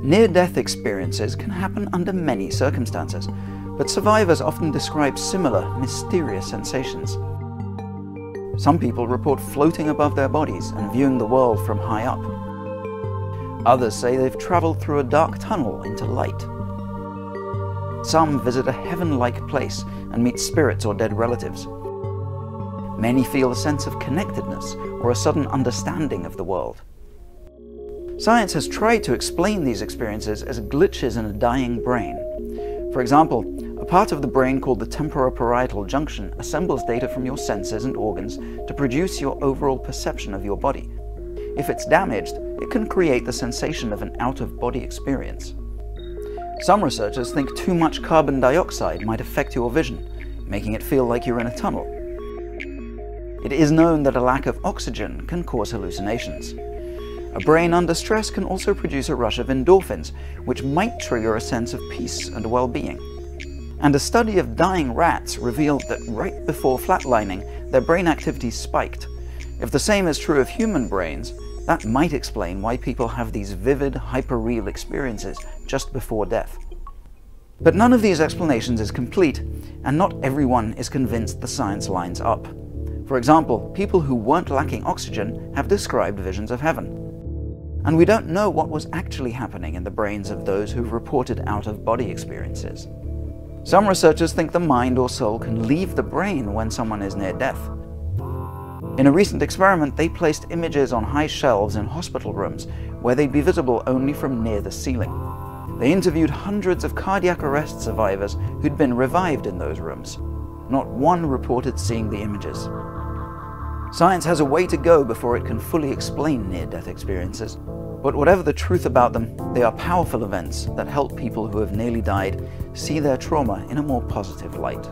Near-death experiences can happen under many circumstances, but survivors often describe similar, mysterious sensations. Some people report floating above their bodies and viewing the world from high up. Others say they've traveled through a dark tunnel into light. Some visit a heaven-like place and meet spirits or dead relatives. Many feel a sense of connectedness or a sudden understanding of the world. Science has tried to explain these experiences as glitches in a dying brain. For example, a part of the brain called the temporoparietal junction assembles data from your senses and organs to produce your overall perception of your body. If it's damaged, it can create the sensation of an out-of-body experience. Some researchers think too much carbon dioxide might affect your vision, making it feel like you're in a tunnel. It is known that a lack of oxygen can cause hallucinations. A brain under stress can also produce a rush of endorphins, which might trigger a sense of peace and well-being. And a study of dying rats revealed that right before flatlining, their brain activity spiked. If the same is true of human brains, that might explain why people have these vivid, hyper-real experiences just before death. But none of these explanations is complete, and not everyone is convinced the science lines up. For example, people who weren't lacking oxygen have described visions of heaven. And we don't know what was actually happening in the brains of those who've reported out-of-body experiences. Some researchers think the mind or soul can leave the brain when someone is near death. In a recent experiment, they placed images on high shelves in hospital rooms where they'd be visible only from near the ceiling. They interviewed hundreds of cardiac arrest survivors who'd been revived in those rooms. Not one reported seeing the images. Science has a way to go before it can fully explain near-death experiences, but whatever the truth about them, they are powerful events that help people who have nearly died see their trauma in a more positive light.